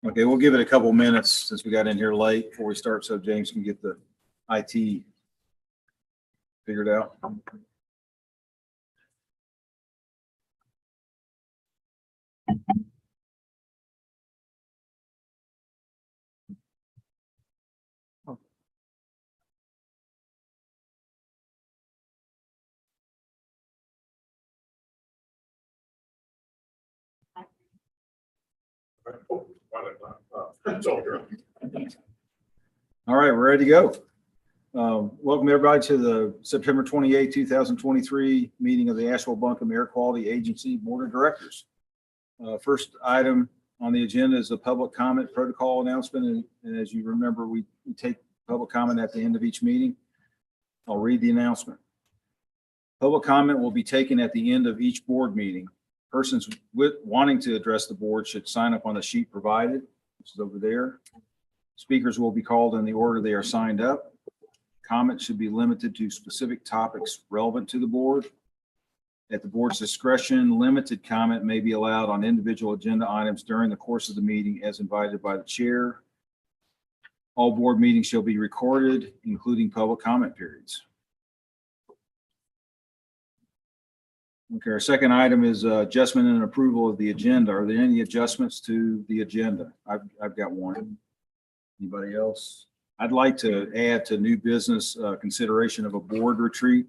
Okay, we'll give it a couple minutes since we got in here late before we start, so James can get the IT figured out. All right, we're ready to go. Welcome everybody to the September 28, 2023 meeting of the Asheville Buncombe Air Quality Agency Board of Directors. First item on the agenda is the public comment protocol announcement. And as you remember, we take public comment at the end of each meeting. I'll read the announcement. Public comment will be taken at the end of each board meeting. Persons wanting to address the board should sign up on the sheet provided, which is over there. Speakers will be called in the order they are signed up. Comments should be limited to specific topics relevant to the board. At the board's discretion, limited comment may be allowed on individual agenda items during the course of the meeting as invited by the chair. All board meetings shall be recorded, including public comment periods. Okay, our second item is adjustment and approval of the agenda. Are there any adjustments to the agenda? I've got one. Anybody else? I'd like to add to new business consideration of a board retreat.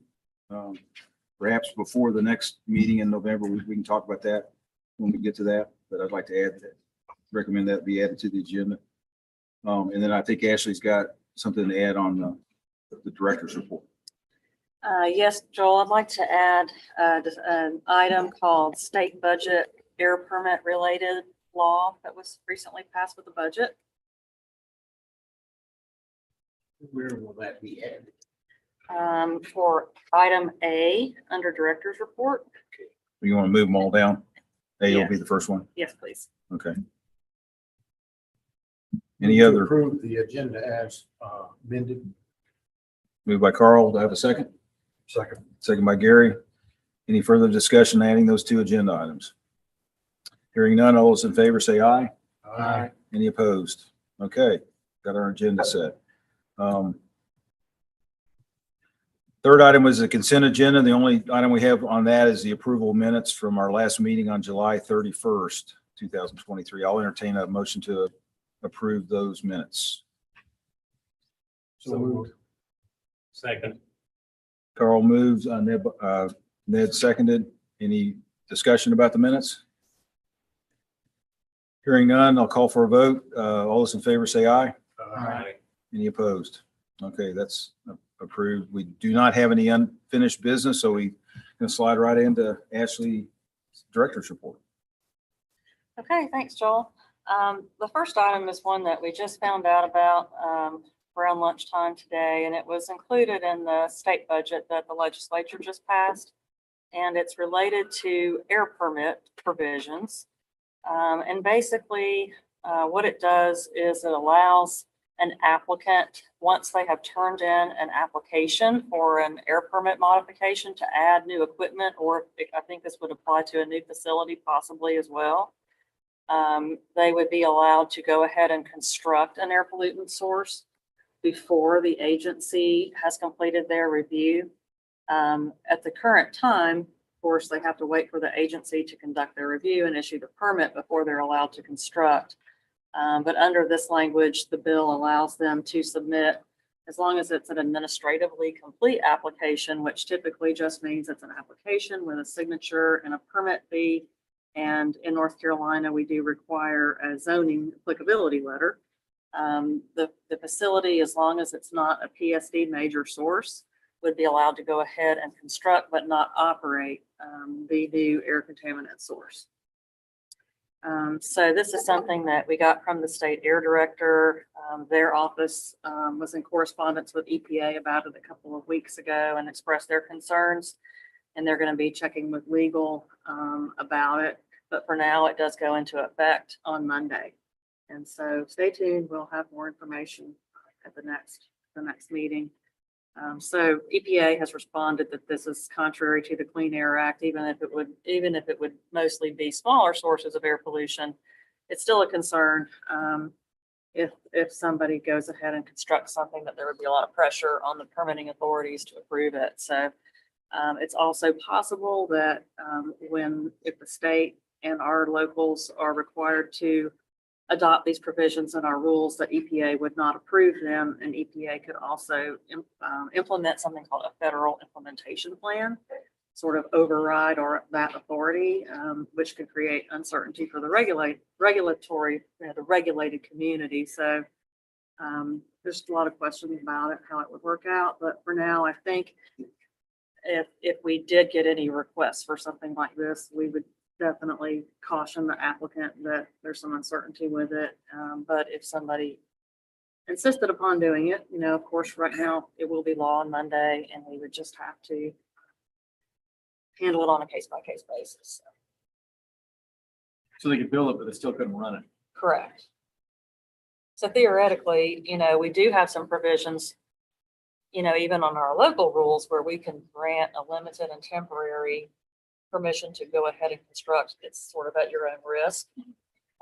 Perhaps before the next meeting in November, we can talk about that when we get to that. But I'd like to add that, recommend that be added to the agenda. And then I think Ashley's got something to add on the director's report. Yes, Joel, I'd like to add an item called state budget air permit related law that was recently passed with the budget. Where will that be added? For item A under director's report. You want to move them all down? A will be Yes. the first one. Yes, please. Okay. Any other? Approve the agenda as amended. Moved by Carl. Do I have a second? Second. Second by Gary. Any further discussion adding those two agenda items? Hearing none, all those in favor say aye. Aye. Any opposed? Okay, got our agenda set. Third item was the consent agenda. The only item we have on that is the approval of minutes from our last meeting on July 31st, 2023. I'll entertain a motion to approve those minutes. So moved. Second. Carl moves, Ned seconded. Any discussion about the minutes? Hearing none, I'll call for a vote. All those in favor say aye. Aye. Any opposed? Okay, that's approved. We do not have any unfinished business, so we can slide right into Ashley's director's report. Okay, thanks, Joel. The first item is one that we just found out about around lunchtime today, and it was included in the state budget that the legislature just passed. And it's related to air permit provisions. And basically, what it does is it allows an applicant, once they have turned in an application for an air permit modification, to add new equipment, or I think this would apply to a new facility possibly as well. They would be allowed to go ahead and construct an air pollutant source before the agency has completed their review. At the current time, of course, they have to wait for the agency to conduct their review and issue the permit before they're allowed to construct. But under this language, the bill allows them to submit, as long as it's an administratively complete application, which typically just means it's an application with a signature and a permit fee. And in North Carolina, we do require a zoning applicability letter. The facility, as long as it's not a PSD major source, would be allowed to go ahead and construct but not operate the new air contaminant source. So this is something that we got from the state air director. Their office was in correspondence with EPA about it a couple of weeks ago and expressed their concerns. And they're going to be checking with legal about it. But for now, it does go into effect on Monday. And so stay tuned. We'll have more information at the next meeting. So EPA has responded that this is contrary to the Clean Air Act, even if it would mostly be smaller sources of air pollution. it's still a concern. If somebody goes ahead and constructs something, that there would be a lot of pressure on the permitting authorities to approve it. So it's also possible that if the state and our locals are required to adopt these provisions in our rules, that EPA would not approve them, and EPA could also implement something called a federal implementation plan, sort of override or that authority, which could create uncertainty for the the regulated community. So there's a lot of questions about it, how it would work out. But for now, I think if we did get any requests for something like this, we would definitely caution the applicant that there's some uncertainty with it. But if somebody insisted upon doing it, of course, right now it will be law on Monday, and we would just have to handle it on a case-by-case basis. So they could build it, but they still couldn't run it. Correct. So theoretically, we do have some provisions, even on our local rules, where we can grant a limited and temporary permission to go ahead and construct. It's sort of at your own risk.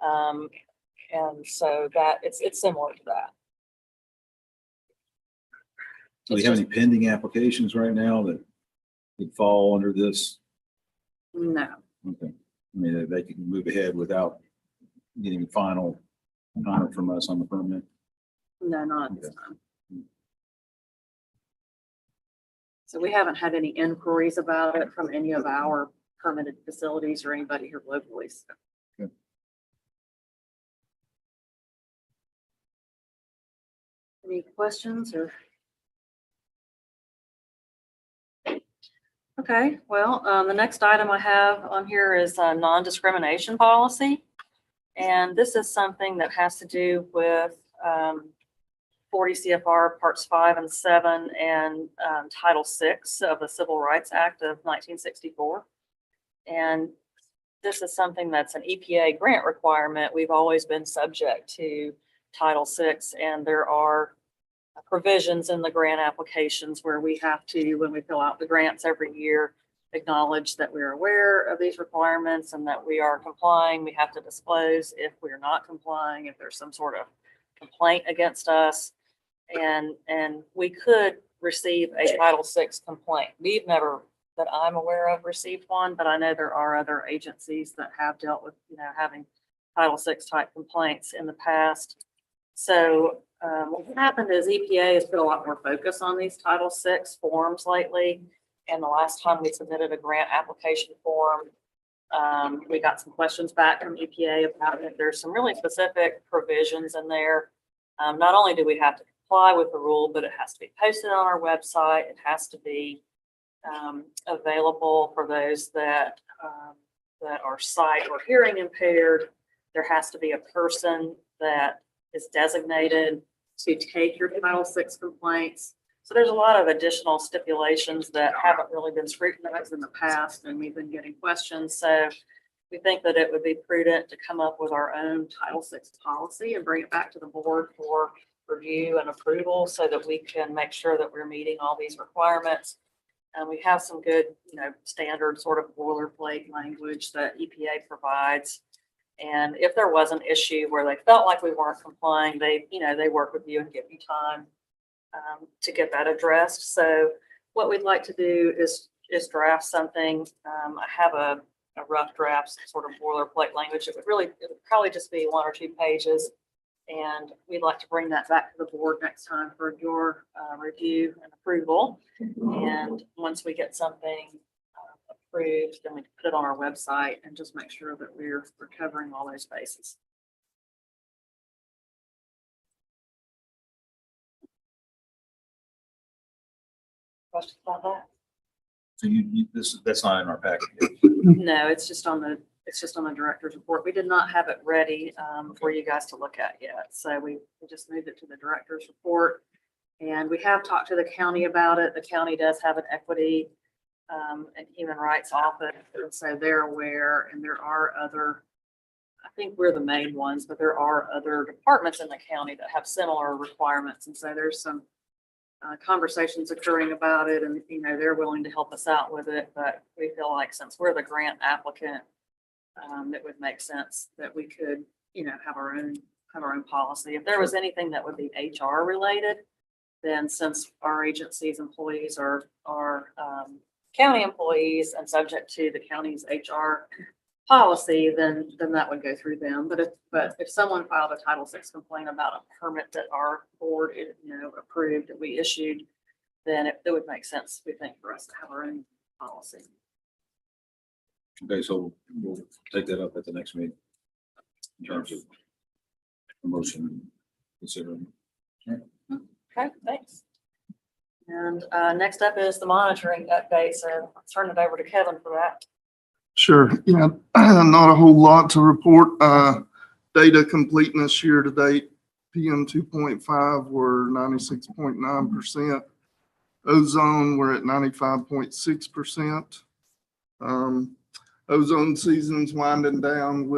And so that it's similar to that. Do we have any pending applications right now that could fall under this? No, Okay. I mean, they can move ahead without getting final comment from us on the permit. no, not at this time. So we haven't had any inquiries about it from any of our permitted facilities or anybody here locally. So. Good. Any questions or? Okay, well, the next item I have on here is a non-discrimination policy. And this is something that has to do with 40 CFR Parts 5 and 7 and Title 6 of the Civil Rights Act of 1964. And this is something that's an EPA grant requirement. We've always been subject to Title 6, and there are provisions in the grant applications where we have to, when we fill out the grants every year, acknowledge that we're aware of these requirements and that we are complying. We have to disclose if we're not complying, if there's some sort of complaint against us. And we could receive a Title VI complaint. We've never, that I'm aware of, received one, but I know there are other agencies that have dealt with, having Title VI type complaints in the past. So what happened is EPA has put a lot more focus on these Title VI forms lately. And the last time we submitted a grant application form, we got some questions back from EPA about it. There's some really specific provisions in there. Not only do we have to comply with the rule, but it has to be posted on our website. It has to be available for those that are sight or hearing impaired. There has to be a person that is designated to take your Title VI complaints. So there's a lot of additional stipulations that haven't really been scrutinized in the past, and we've been getting questions. So we think that it would be prudent to come up with our own Title VI policy and bring it back to the board for review and approval so that we can make sure that we're meeting all these requirements. And we have some good, standard sort of boilerplate language that EPA provides. And if there was an issue where they felt like we weren't complying, they work with you and give you time to get that addressed. So what we'd like to do is draft something. I have a rough draft, sort of boilerplate language. It would probably just be 1 or 2 pages. And we'd like to bring that back to the board next time for your review and approval. And once we get something approved, then we can put it on our website and just make sure that we're covering all those bases. Questions about that? So that's not in our package. No, it's just on the director's report. We did not have it ready for you guys to look at yet. So we just moved it to the director's report. And we have talked to the county about it. The county does have an equity and human rights office. And so they're aware, and there are other, I think we're the main ones, but there are other departments in the county that have similar requirements. And so there's some conversations occurring about it, and they're willing to help us out with it. But we feel like since we're the grant applicant, it would make sense that we could have our own policy. If there was anything that would be HR related, then since our agency's employees are county employees and subject to the county's HR policy, then that would go through them. But if someone filed a Title VI complaint about a permit that our board, approved, that we issued, then it would make sense, we think, for us to have our own policy. Okay, so we'll take that up at the next meeting in terms of promotion, considering. Okay, thanks. And next up is the monitoring update. So I'll turn it over to Kevin for that. Sure. Yeah, not a whole lot to report. Data completeness year to date, PM 2.5, we're 96.9%. Ozone, we're at 95.6%. Ozone season's winding down.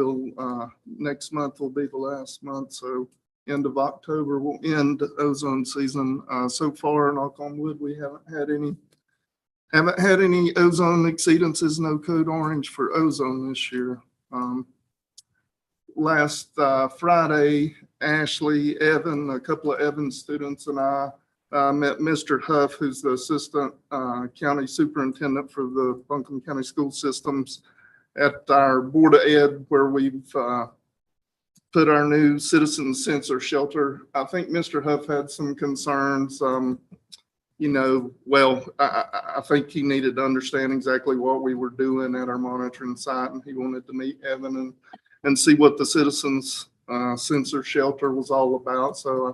Next month will be the last month, so end of October will end ozone season. So far, knock on wood, we haven't had any ozone exceedances, no code orange for ozone this year. Last Friday, Ashley, Evan, a couple of Evan students and I met Mr. Huff, who's the assistant county superintendent for the Buncombe County School Systems, at our Board of Ed, where we've put our new citizen sensor shelter. I think Mr. Huff had some concerns. I think he needed to understand exactly what we were doing at our monitoring site, and he wanted to meet Evan and see what the citizens sensor shelter was all about. So I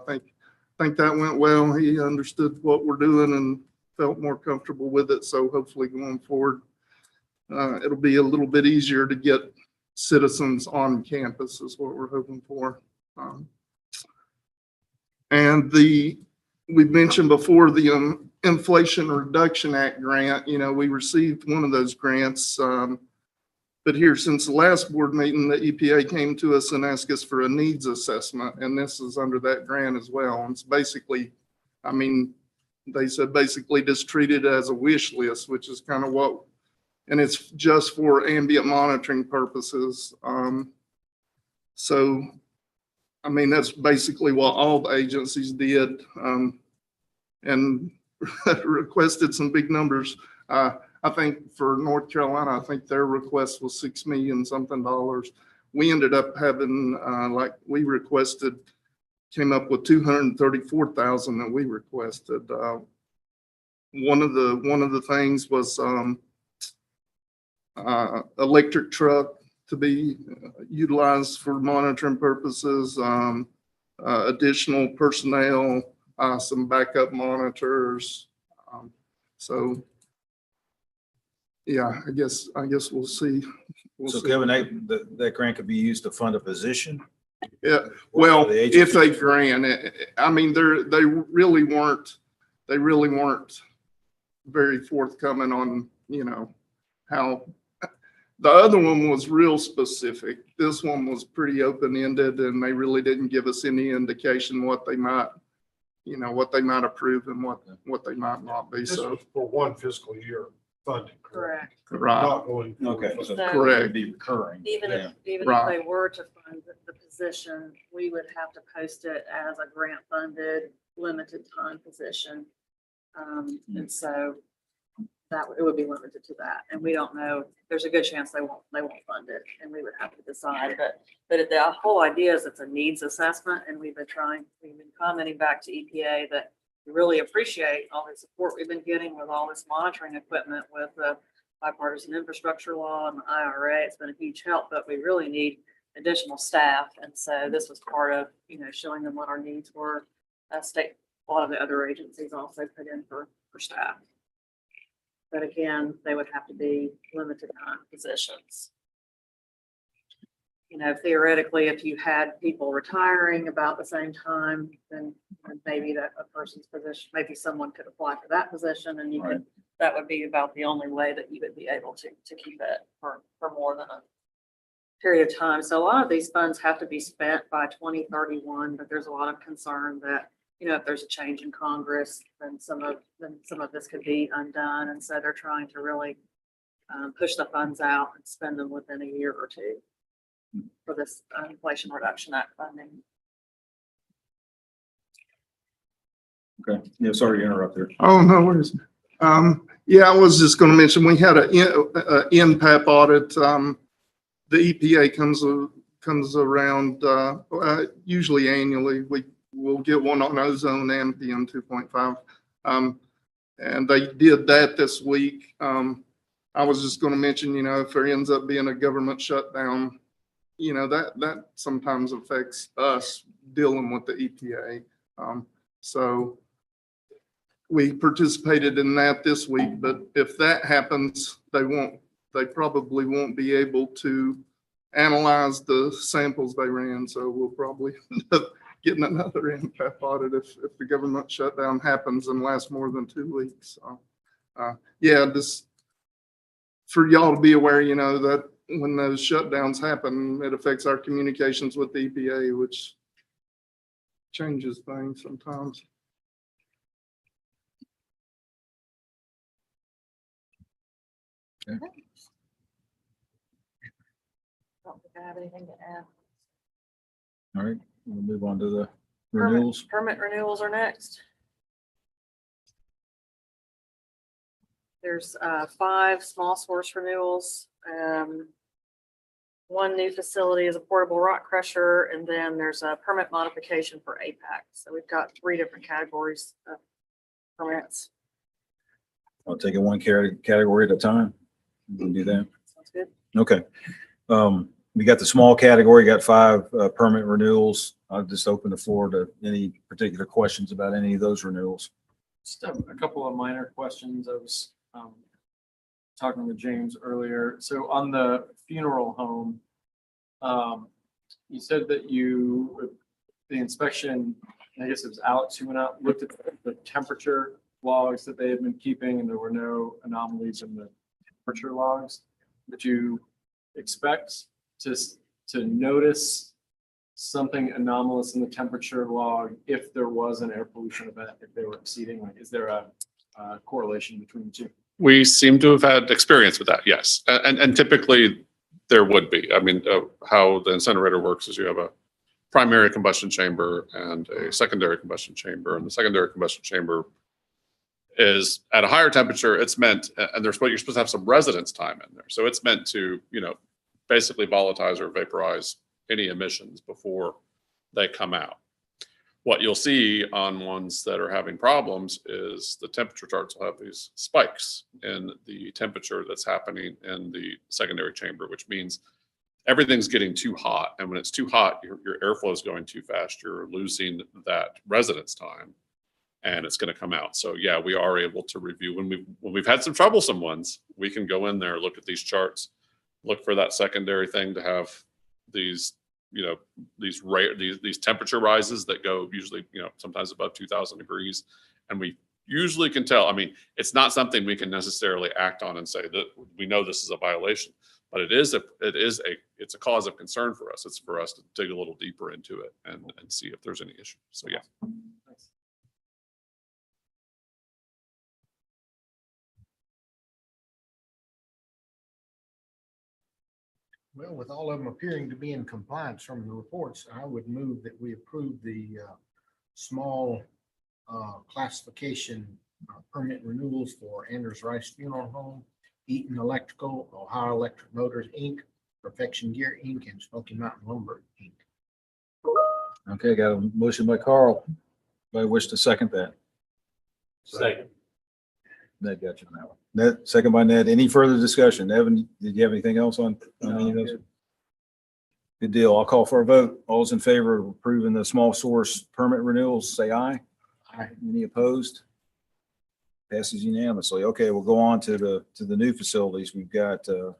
think that went well. He understood what we're doing and felt more comfortable with it. So hopefully going forward, it'll be a little bit easier to get citizens on campus is what we're hoping for. We mentioned before the Inflation Reduction Act grant. We received one of those grants, but here since the last board meeting, the EPA came to us and asked us for a needs assessment, and this is under that grant as well. And it's basically, they said basically just treat it as a wish list, which is kind of what. And it's just for ambient monitoring purposes. That's basically what all the agencies did, and requested some big numbers. I think for North Carolina, I think their request was $6 million something. We ended up having, we requested, came up with 234,000 that we requested. One of the things was electric truck to be utilized for monitoring purposes, additional personnel, some backup monitors. Yeah, I guess we'll see. Kevin, that grant could be used to fund a position? Yeah, well, if they grant it, they really weren't very forthcoming on, how. The other one was real specific. This one was pretty open-ended, and they really didn't give us any indication what they might approve and what they might not be. This So was for one fiscal year funding. Correct. right, Not going. Okay, so So- correct. it'd be recurring. Even Yeah. if Right. they were to fund the position, we would have to post it as a grant funded, limited time position. And so it would be limited to that. And we don't know, there's a good chance they won't fund it, and we would have to decide. But the whole idea is it's a needs assessment, and we've been commenting back to EPA that we really appreciate all the support we've been getting with all this monitoring equipment with the bipartisan infrastructure law and the IRA. It's been a huge help, but we really need additional staff. And so this was part of, showing them what our needs were. A lot of the other agencies also put in for staff. But again, they would have to be limited time positions. Theoretically, if you had people retiring about the same time, then maybe that a person's position, maybe someone could apply for that position, and you could, that would be about the only way that you would be able to keep it for more than a period of time. So a lot of these funds have to be spent by 2031, but there's a lot of concern that, if there's a change in Congress, then some of this could be undone. And so they're trying to really push the funds out and spend them within a year or two. for this Inflation Reduction Act funding. Okay, yeah, sorry to interrupt there. Oh, no worries. Yeah, I was just going to mention, we had a NPAP audit. The EPA comes around usually annually. We'll get one on ozone and PM 2.5. And they did that this week. I was just going to mention, if there ends up being a government shutdown, that sometimes affects us dealing with the EPA. So we participated in that this week, but if that happens, they probably won't be able to analyze the samples they ran. So we'll probably end up getting another NPAP audit if the government shutdown happens and lasts more than 2 weeks. So, yeah, just for y'all to be aware, that when those shutdowns happen, it affects our communications with the EPA, which changes things sometimes. I don't think I have anything to add. All right, we'll move on to the renewals. Permit renewals are next. There's 5 small source renewals. One new facility is a portable rock crusher, and then there's a permit modification for APAC. So we've got 3 different categories of permits. I'll take it one category at a time. We can do that. Sounds good. Okay. We got the small category, got 5 permit renewals. I'll just open the floor to any particular questions about any of those renewals. Just a couple of minor questions. I was talking with James earlier. So on the funeral home, you said that the inspection, I guess it was Alex who went out, looked at the temperature logs that they had been keeping, and there were no anomalies in the temperature logs. Would you expect to notice something anomalous in the temperature log if there was an air pollution event, if they were exceeding? Like, is there a correlation between the two? We seem to have had experience with that, yes. And typically there would be. I mean, how the incinerator works is you have a primary combustion chamber and a secondary combustion chamber. And the secondary combustion chamber is at a higher temperature. It's meant, and you're supposed to have some residence time in there. So it's meant to, basically volatilize or vaporize any emissions before they come out. What you'll see on ones that are having problems is the temperature charts will have these spikes in the temperature that's happening in the secondary chamber, which means everything's getting too hot. And when it's too hot, your airflow is going too fast. You're losing that residence time and it's going to come out. So yeah, we are able to review when we've had some troublesome ones, we can go in there, look at these charts, look for that secondary thing to have these, these temperature rises that go usually, sometimes above 2000 degrees. And we usually can tell. I mean, it's not something we can necessarily act on and say that we know this is a violation, but it's a cause of concern for us. It's for us to dig a little deeper into it and see if there's any issue. So yeah. Thanks. Well, with all of them appearing to be in compliance from the reports, I would move that we approve the small classification permit renewals for Anders Rice Funeral Home, Eaton Electrical, Ohio Electric Motors, Inc., Perfection Gear, Inc., and Smoky Mountain Lumber, Inc. Okay, got a motion by Carl. I wish to second that. Second. Ned got you on that one. Ned, second by Ned. Any further discussion? Evan, did you have anything else on any of those? Good deal. I'll call for a vote. All those in favor of approving the small source permit renewals, say aye. Aye. Any opposed? Passes unanimously. Okay, we'll go on to the new facilities. We've got the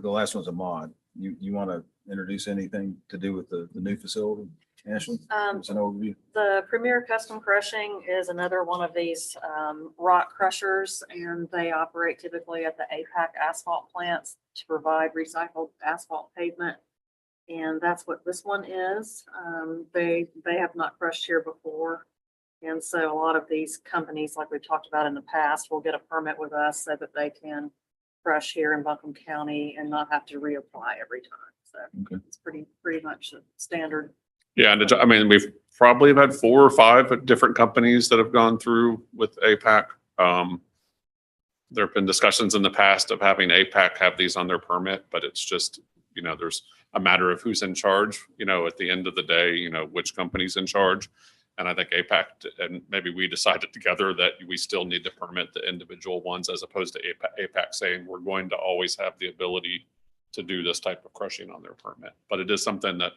last one's a mod. You want to introduce anything to do with the new facility, Ashley? It's an overview. The Premier Custom Crushing is another one of these rock crushers, and they operate typically at the APAC asphalt plants to provide recycled asphalt pavement. And that's what this one is. They have not crushed here before. And so a lot of these companies, like we've talked about in the past, will get a permit with us so that they can crush here in Buncombe County and not have to reapply every time. So Okay. it's pretty much a standard. Yeah, and I mean, we've probably had 4 or 5 different companies that have gone through with APAC. There have been discussions in the past of having APAC have these on their permit, but it's just, there's a matter of who's in charge, at the end of the day, which company's in charge. And I think APAC, and maybe we decided together that we still need to permit the individual ones as opposed to APAC saying we're going to always have the ability to do this type of crushing on their permit. But it is something that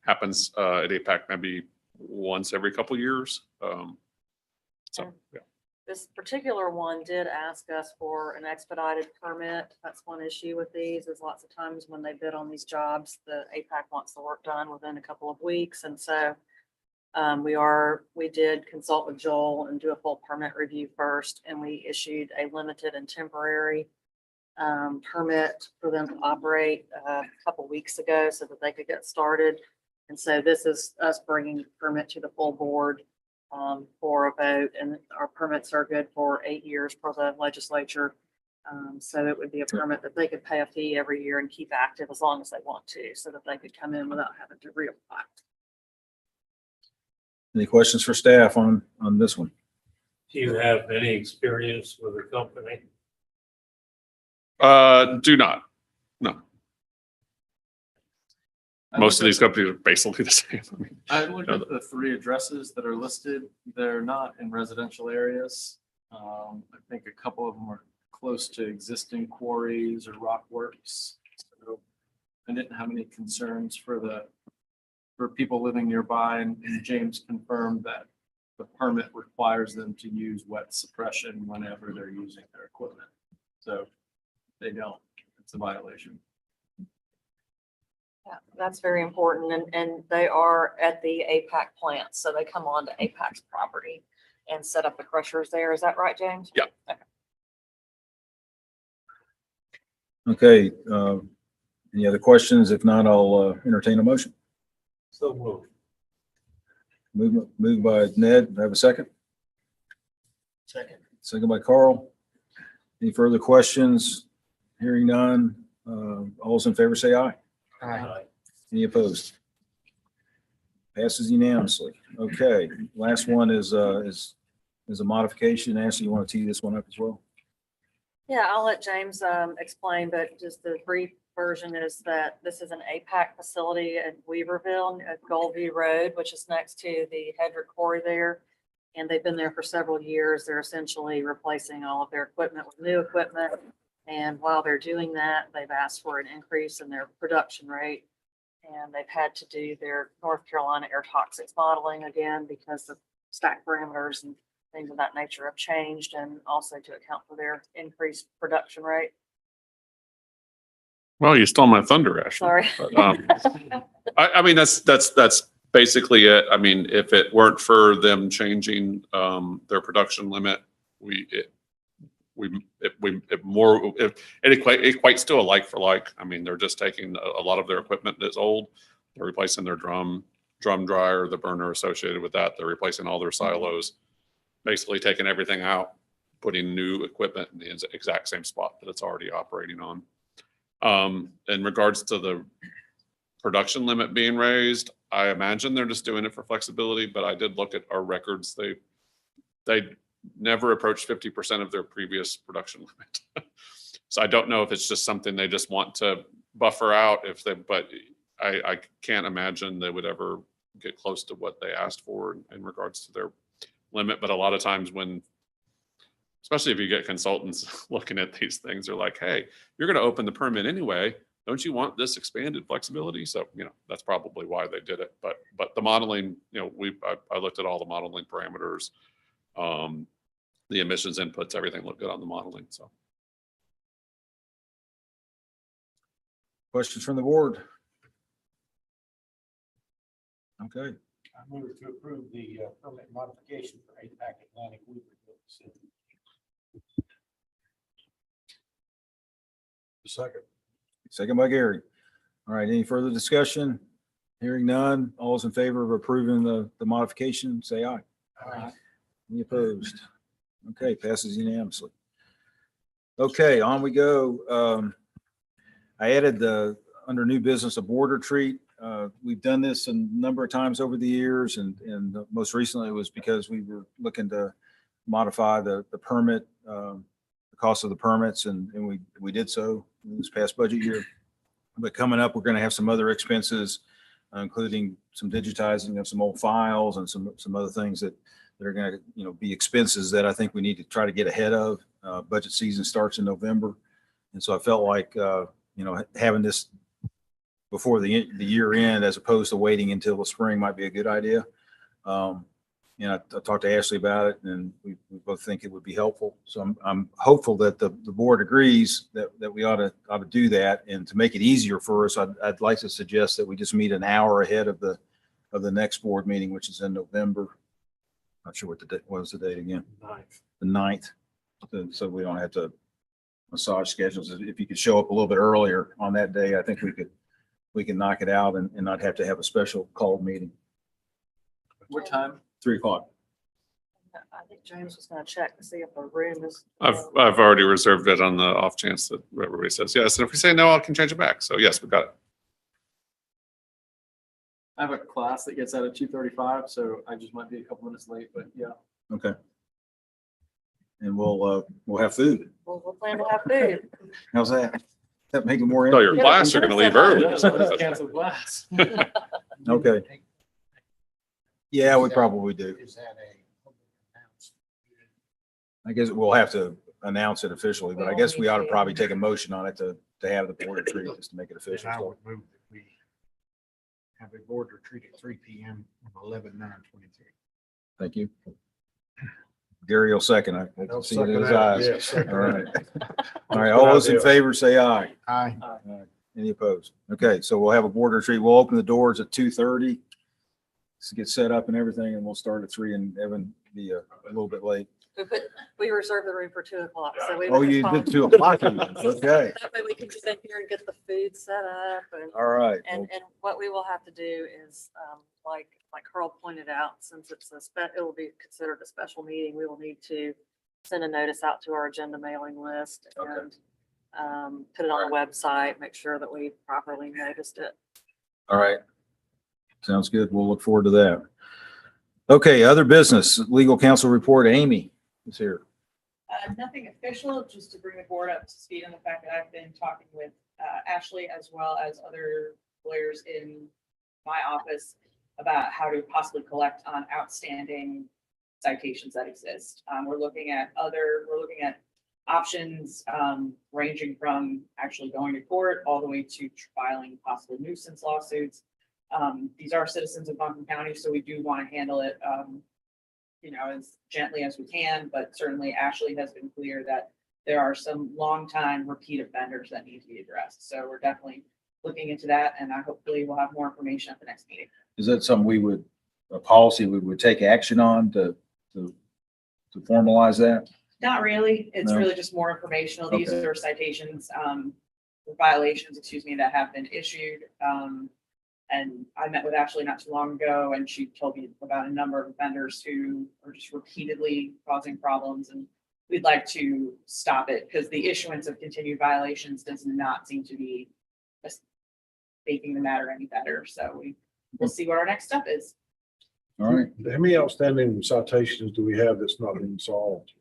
happens at APAC maybe once every couple of years. So, yeah. This particular one did ask us for an expedited permit. That's one issue with these, is lots of times when they bid on these jobs, the APAC wants the work done within a couple of weeks. And so we did consult with Joel and do a full permit review first, and we issued a limited and temporary permit for them to operate a couple weeks ago so that they could get started. And so this is us bringing the permit to the full board for a vote, and our permits are good for 8 years for the legislature. So it would be a permit that they could pay a fee every year and keep active as long as they want to, so that they could come in without having to reapply. Any questions for staff on this one? Do you have any experience with the company? Do not. No. Most of these companies are basically the same. I mean, I looked at the 3 addresses that are listed. They're not in residential areas. I think a couple of them are close to existing quarries or rock works. So I didn't have any concerns for people living nearby, and James confirmed that the permit requires them to use wet suppression whenever they're using their equipment. So if they don't, it's a violation. Yeah, that's very important. And they are at the APAC plant. So they come on to APAC's property and set up the crushers there. Is that right, James? Yeah. Okay, any other questions? If not, I'll entertain a motion. So moved. Moved by Ned. Do I have a second? Second. Second by Carl. Any further questions? Hearing none. All those in favor say aye. Aye. Any opposed? Passes unanimously. Okay, last one is a modification. Ashley, you want to tee this one up as well? Yeah, I'll let James explain, but just the brief version is that this is an APAC facility at Weaverville at Goldview Road, which is next to the Hedrick Quarry there. And they've been there for several years. They're essentially replacing all of their equipment with new equipment. And while they're doing that, they've asked for an increase in their production rate. And they've had to do their North Carolina air toxics modeling again because the stack parameters and things of that nature have changed, and also to account for their increased production rate. Well, you stole my thunder, Ashley. Sorry. But, I mean, that's basically it. I mean, if it weren't for them changing their production limit, it equates to a like for like. I mean, they're just taking a lot of their equipment that's old. They're replacing their drum dryer, the burner associated with that. They're replacing all their silos, basically taking everything out, putting new equipment in the exact same spot that it's already operating on. In regards to the production limit being raised, I imagine they're just doing it for flexibility, but I did look at our records. They never approached 50% of their previous production limit. So I don't know if it's just something they just want to buffer out but I can't imagine they would ever get close to what they asked for in regards to their limit. But a lot of times especially if you get consultants looking at these things, they're like, hey, you're going to open the permit anyway. Don't you want this expanded flexibility? So, that's probably why they did it. But the modeling, I looked at all the modeling parameters, the emissions inputs, everything looked good on the modeling. So. Questions from the board? Okay, I move to approve the permit modification for APAC Atlantic Weaverville facility. second by Gary. All right, any further discussion? Hearing none. All those in favor of approving the modification, say aye. Aye. Any opposed? Okay, passes unanimously. Okay, on we go. I added under new business, a board retreat. We've done this a number of times over the years, and most recently it was because we were looking to modify the permit, the cost of the permits, and we did so in this past budget year. But coming up, we're going to have some other expenses, including some digitizing of some old files and some other things that are going to, be expenses that I think we need to try to get ahead of. Budget season starts in November. And so I felt like, having this before the year end, as opposed to waiting until the spring, might be a good idea. I talked to Ashley about it, and we both think it would be helpful. So I'm hopeful that the board agrees that we ought to do that. And to make it easier for us, I'd like to suggest that we just meet an hour ahead of the next board meeting, which is in November. Not sure what was the date again? The 9th. So we don't have to massage schedules. If you could show up a little bit earlier on that day, I think we can knock it out and not have to have a special called meeting. What time? 3:00. I think James was gonna check to see if the room is. I've already reserved it on the off chance that everybody says yes. And if we say no, I can change it back. So yes, we got it. I have a class that gets out at 2:35, so I just might be a couple minutes late, but yeah. Okay. And we'll have food. We'll plan to have food. How's that? That make it more? No, your Yeah, class are going to leave early. Cancel class. Okay. Yeah, we probably do. Is that a public announcement? I guess we'll have to announce it officially, but I guess we ought to probably take a motion on it to have the board retreat just to make it official. Then I So, would move that we have a board retreat at 3 p.m. on 11/9/23. thank you. Gary will second. I can see it in his eyes. All right. All right. All those in favor say aye. Aye. Any opposed? Okay, so we'll have a board retreat. We'll open the doors at 2:30 to get set up and everything, and we'll start at 3, and Evan be a little bit late. We reserved the room for 2:00, so we. Oh, were you fine. did 2:00 even. Okay. That way we can sit here and get the food set up and. All right. And what we will have to do is, like Carl pointed out, since it will be considered a special meeting, we will need to send a notice out to our agenda mailing list Okay. and put it on the website, make sure that we properly noticed it. All right. Sounds good. We'll look forward to that. Okay, other business, legal counsel report. Amy is here. Nothing official, just to bring the board up to speed on the fact that I've been talking with Ashley as well as other lawyers in my office about how to possibly collect on outstanding citations that exist. We're looking at options ranging from actually going to court all the way to filing possible nuisance lawsuits. These are citizens of Buncombe County, so we do want to handle it as gently as we can, but certainly Ashley has been clear that there are some longtime repeat offenders that need to be addressed. So we're definitely looking into that, and I hopefully we'll have more information at the next meeting. Is that something a policy we would take action on to formalize that? Not really. It's No? really just more informational. These Okay. are citations, violations, that have been issued. And I met with Ashley not too long ago, and she told me about a number of offenders who are just repeatedly causing problems, and we'd like to stop it because the issuance of continued violations does not seem to be making the matter any better. So we'll see what our next step is. All right. How many outstanding citations do we have that's not been resolved?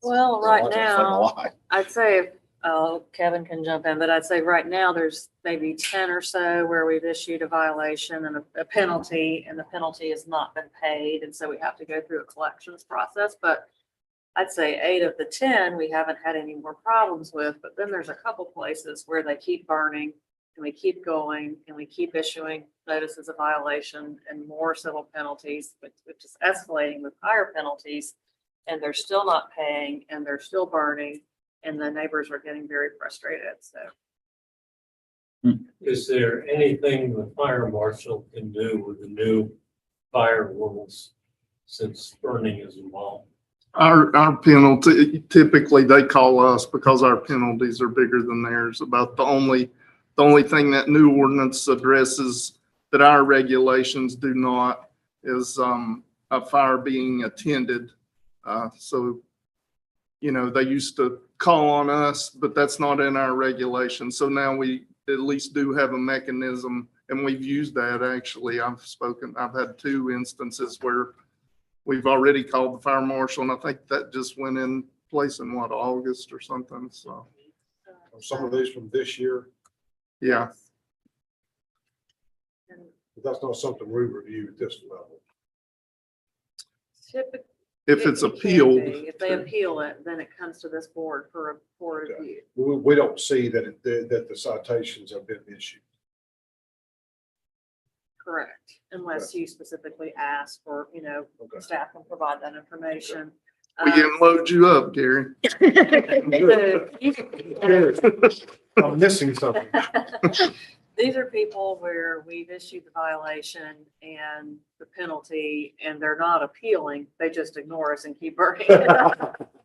Well, right That's like a now, lot. I'd say, Kevin can jump in, but I'd say right now there's maybe 10 or so where we've issued a violation and a penalty, and the penalty has not been paid. And so we have to go through a collections process. But I'd say 8 of the 10, we haven't had any more problems with. But then there's a couple places where they keep burning and we keep going and we keep issuing notices of violation and more civil penalties, which is escalating with higher penalties. And they're still not paying and they're still burning. And the neighbors are getting very frustrated, so. Is there anything the fire marshal can do with the new fire rules since burning is involved? Our penalty, typically they call us because our penalties are bigger than theirs. About the only thing that new ordinance addresses that our regulations do not is a fire being attended. So they used to call on us, but that's not in our regulation. So now we at least do have a mechanism, and we've used that actually. I've had 2 instances where we've already called the fire marshal, and I think that just went in place in August or something. So, Some of these from this year, yeah. but that's not something we review at this level. Typically, If it's it can appealed. be. If they appeal it, then it comes to this board for Okay. review. We don't see that that the citations have been issued. Correct. Unless you specifically ask for, Okay. staff can provide that information. We can load you up, Gary. I'm missing something. These are people where we've issued the violation and the penalty, and they're not appealing. They just ignore us and keep burning.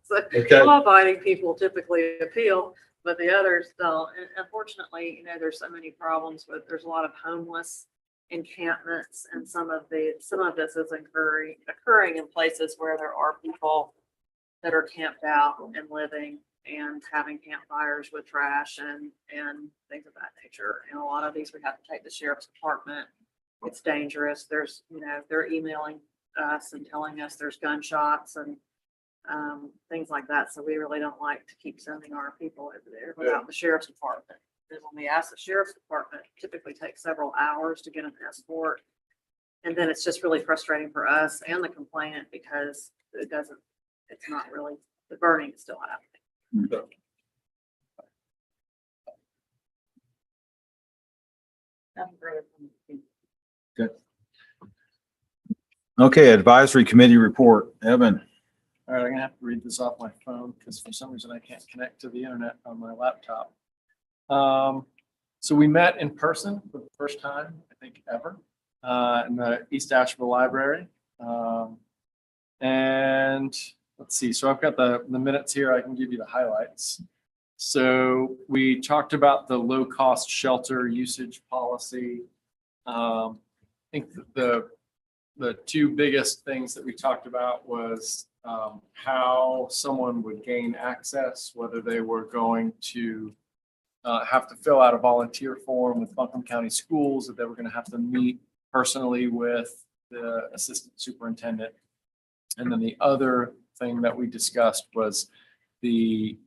So Okay. law-abiding people typically appeal, but the others don't. And unfortunately, there's so many problems there's a lot of homeless encampments, and some of this is occurring in places where there are people that are camped out and living and having campfires with trash and things of that nature. And a lot of these we have to take the sheriff's department. It's dangerous. There's, they're emailing us and telling us there's gunshots and things like that. So we really don't like to keep sending our people over there without the sheriff's department. And when we ask the sheriff's department, it typically takes several hours to get an escort. And then it's just really frustrating for us and the complainant because it's not really, the burning is still happening. Nothing further from me. Good. Okay, advisory committee report. Evan. All right, I'm gonna have to read this off my phone because for some reason I can't connect to the internet on my laptop. So we met in person for the first time, I think ever, in the East Asheville Library. And let's see, so I've got the minutes here. I can give you the highlights. So we talked about the low-cost shelter usage policy. I think the 2 biggest things that we talked about was how someone would gain access, whether they were going to have to fill out a volunteer form with Buncombe County Schools, that they were going to have to meet personally with the assistant superintendent. And then the other thing that we discussed was the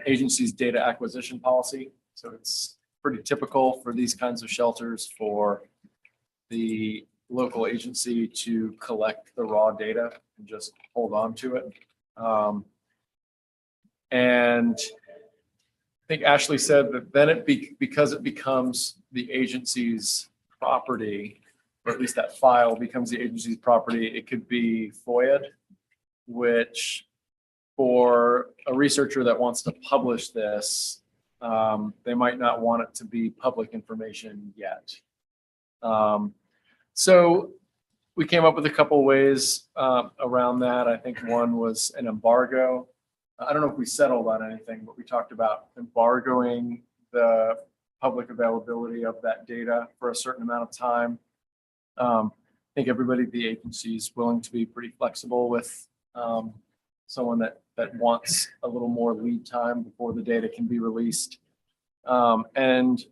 agency's data acquisition policy. So it's pretty typical for these kinds of shelters for the local agency to collect the raw data and just hold on to it. And I think Ashley said that then because it becomes the agency's property, or at least that file becomes the agency's property, it could be FOIA'd, which for a researcher that wants to publish this, they might not want it to be public information yet. So we came up with a couple ways around that. I think one was an embargo. I don't know if we settled on anything, but we talked about embargoing the public availability of that data for a certain amount of time. I think everybody at the agency is willing to be pretty flexible with someone that wants a little more lead time before the data can be released. And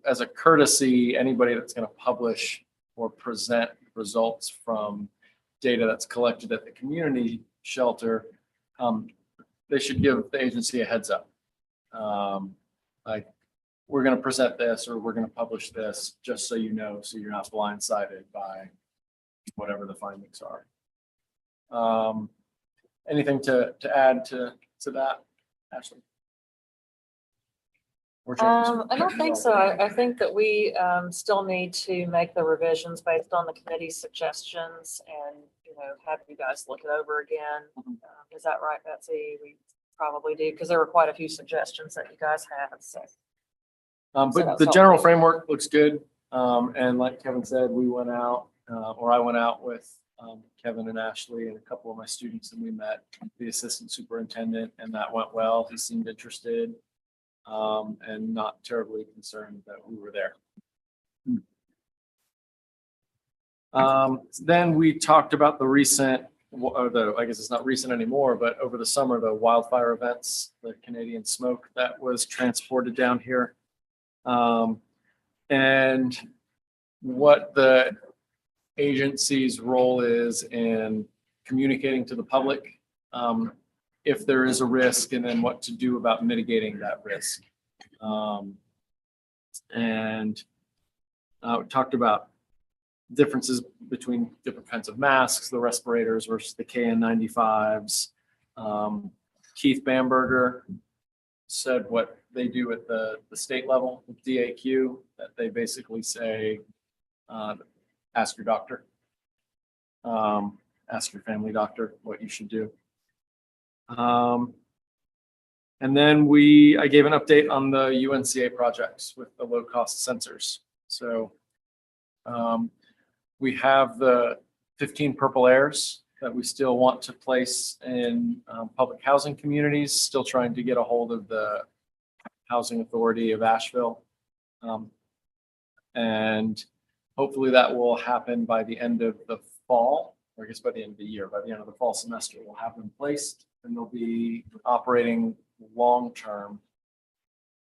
as a courtesy, anybody that's going to publish or present results from data that's collected at the community shelter, they should give the agency a heads up. Like, we're going to present this or we're going to publish this, just so you know, so you're not blindsided by whatever the findings are. Anything to add to that, Ashley? Or changes? I don't think so. I think that we still need to make the revisions based on the committee's suggestions and, have you guys look it over again. Is that right, Betsy? We probably do, because there were quite a few suggestions that you guys had, so. But the general framework looks good. And like Kevin said, we went out, or I went out with Kevin and Ashley and a couple of my students, and we met the assistant superintendent, and that went well. He seemed interested and not terribly concerned that we were there. Then we talked about the recent I guess it's not recent anymore, but over the summer, the wildfire events, the Canadian smoke that was transported down here. And what the agency's role is in communicating to the public, if there is a risk, and then what to do about mitigating that risk. And we talked about differences between different kinds of masks, the respirators versus the KN95s. Keith Bamberger said what they do at the state level with DAQ, that they basically say, ask your doctor, ask your family doctor what you should do. And then I gave an update on the UNCA projects with the low cost sensors. So we have the 15 purple airs that we still want to place in public housing communities, still trying to get a hold of the Housing Authority of Asheville. And hopefully that will happen by the end of the fall, or I guess by the end of the year, by the end of the fall semester, we'll have them placed and they'll be operating long-term.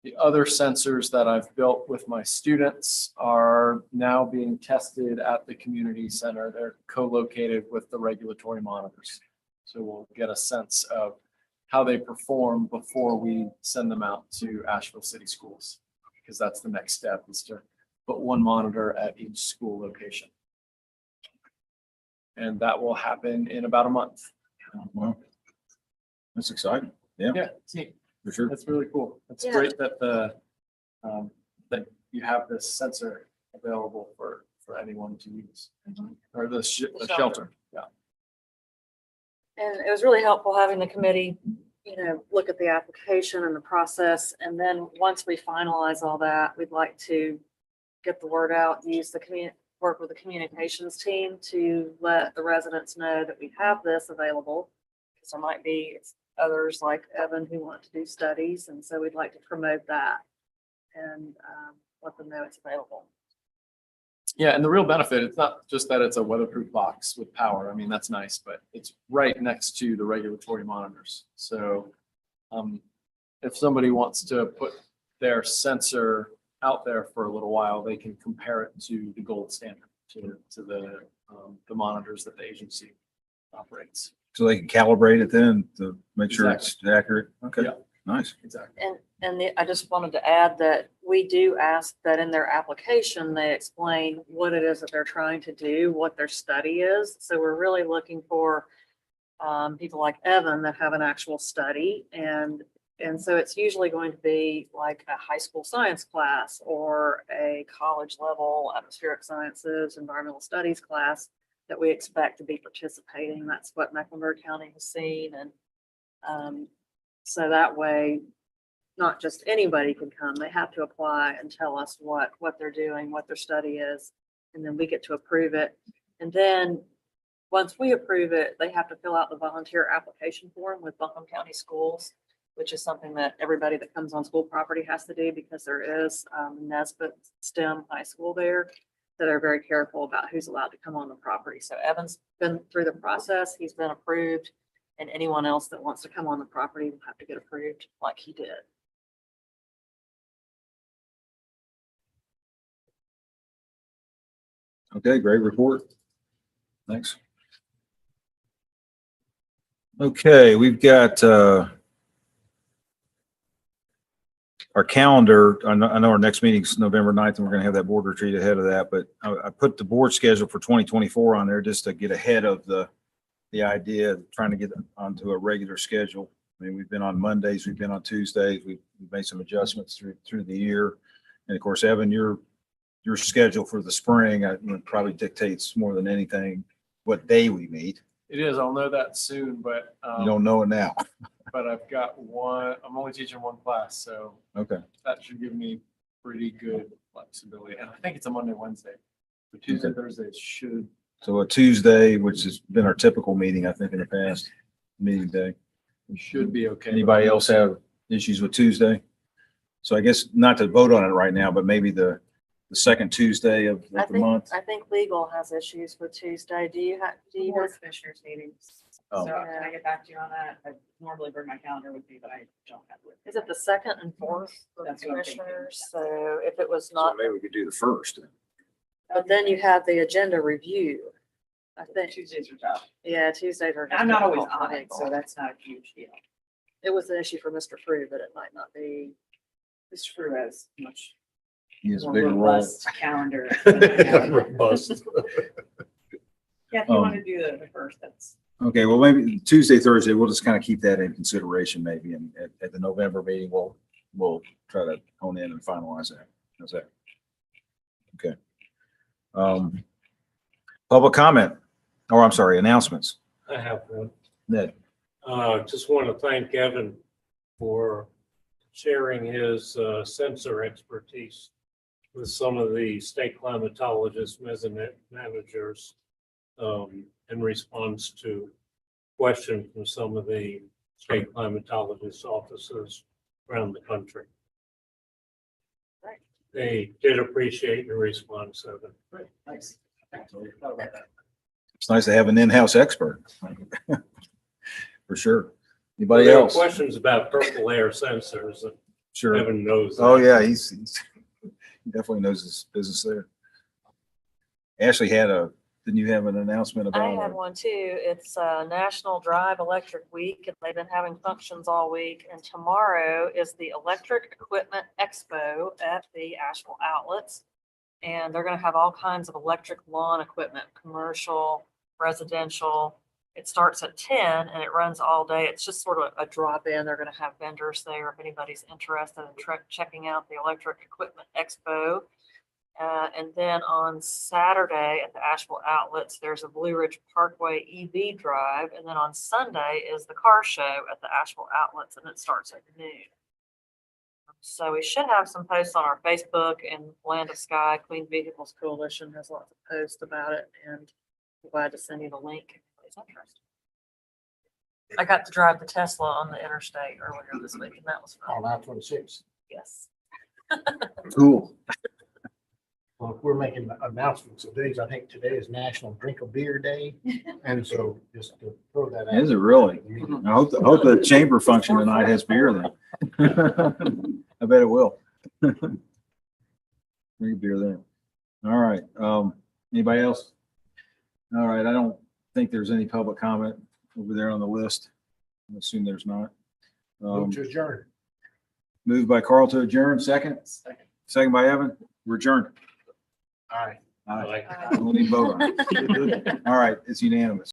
The other sensors that I've built with my students are now being tested at the community center. They're co-located with the regulatory monitors. So we'll get a sense of how they perform before we send them out to Asheville City Schools, because that's the next step, is to put one monitor at each school location. And that will happen in about a month. Well, that's exciting. Yeah, Yeah, it's neat. for sure. That's really cool. It's Yeah. great that that you have this sensor available for anyone to use, or the shelter. Yeah. And it was really helpful having the committee, look at the application and the process. And then once we finalize all that, we'd like to get the word out, use work with the communications team to let the residents know that we have this available. Because there might be others like Evan who want to do studies. And so we'd like to promote that and let them know it's available. Yeah, and the real benefit, it's not just that it's a weatherproof box with power. I mean, that's nice, but it's right next to the regulatory monitors. So if somebody wants to put their sensor out there for a little while, they can compare it to the gold standard, to the monitors that the agency operates. So they can calibrate it then to make sure it's accurate. Okay, Yeah. nice. Exactly. And I just wanted to add that we do ask that in their application, they explain what it is that they're trying to do, what their study is. So we're really looking for people like Evan that have an actual study. And so it's usually going to be like a high school science class or a college level atmospheric sciences, environmental studies class that we expect to be participating. That's what Mecklenburg County has seen. And so that way, not just anybody can come. They have to apply and tell us what they're doing, what their study is, and then we get to approve it. And then once we approve it, they have to fill out the volunteer application form with Buncombe County Schools, which is something that everybody that comes on school property has to do because there is Nesbitt STEM high school there that are very careful about who's allowed to come on the property. So Evan's been through the process. He's been approved, and anyone else that wants to come on the property will have to get approved like he did. Okay, great report. Thanks. Okay, we've got our calendar. I know our next meeting is November 9th, and we're going to have that board retreat ahead of that. But I put the board schedule for 2024 on there just to get ahead of the idea of trying to get onto a regular schedule. I mean, we've been on Mondays, we've been on Tuesdays, we've made some adjustments through the year. And of course, Evan, your schedule for the spring probably dictates more than anything what day we meet. It is. I'll know that soon, but You don't know it now. but I've got I'm only teaching one class, so Okay. that should give me pretty good flexibility. And I think it's a Monday, Wednesday. So Tuesday, Okay. Thursday should, So a Tuesday, which has been our typical meeting, I think, in the past, meeting day. should be okay. Anybody else have issues with Tuesday? So I guess not to vote on it right now, but maybe the the second Tuesday of I the think, month. I think legal has issues with Tuesday. Do you have, do you Board have? of Commissioners meetings. Oh. So can I get back to you on that? I normally bring my calendar with me, but I don't have it. Is it the second and fourth for the That's what I'm thinking. commissioners? So if it was So not, maybe we could do the first. but then you have the agenda review. I think, Tuesdays are tough. yeah, Tuesdays are. I'm not always difficult for on it, legal. so that's not a huge deal. It was an issue for Mr. Frew, but it might not be. Mr. Frew has much He has a more bigger role. robust calendar. than I have. Robust. Yeah, if you want to do the first, that's. Okay, well, maybe Tuesday, Thursday, we'll just kind of keep that in consideration maybe. And at the November meeting, we'll try to hone in and finalize that. How's that? Okay. Public comment, or I'm sorry, announcements. I have one. Ned, Just want to thank Evan for sharing his sensor expertise with some of the state climatologists, measurement managers, in response to questions from some of the state climatologist offices around the country. Right. They did appreciate your response, Evan. Nice. it's nice to have an in-house expert. For sure. Anybody There were else? questions about purple air sensors, and Sure. Evan knows. Oh, that. yeah, he definitely knows his business there. Ashley didn't you have an announcement I about? had one too. It's National Drive Electric Week, and they've been having functions all week. And tomorrow is the Electric Equipment Expo at the Asheville Outlets. And they're gonna have all kinds of electric lawn equipment, commercial, residential. It starts at 10 and it runs all day. It's just sort of a drop-in. They're gonna have vendors there if anybody's interested in checking out the Electric Equipment Expo. And then on Saturday at the Asheville Outlets, there's a Blue Ridge Parkway EV drive. And then on Sunday is the car show at the Asheville Outlets, and it starts at noon. So we should have some posts on our Facebook, and Land of Sky Clean Vehicles Coalition has lots of posts about it, and I'm glad to send you the link if anybody's interested. I got to drive the Tesla on the interstate earlier this week, and that was fun. On I-26. Yes. Cool. Well, if we're making announcements of days, I think today is National Drink a Beer Day. And so just to throw that out. Is it really? I hope the chamber function tonight has beer then. I bet it will. Drink beer then. All right. Anybody else? All right. I don't think there's any public comment over there on the list. I assume there's not. Move to adjourn. Moved by Carl to adjourn. Second. Second by Evan. We're adjourned. All right. Aye. Like- We'll need to vote on it. All right. It's unanimous.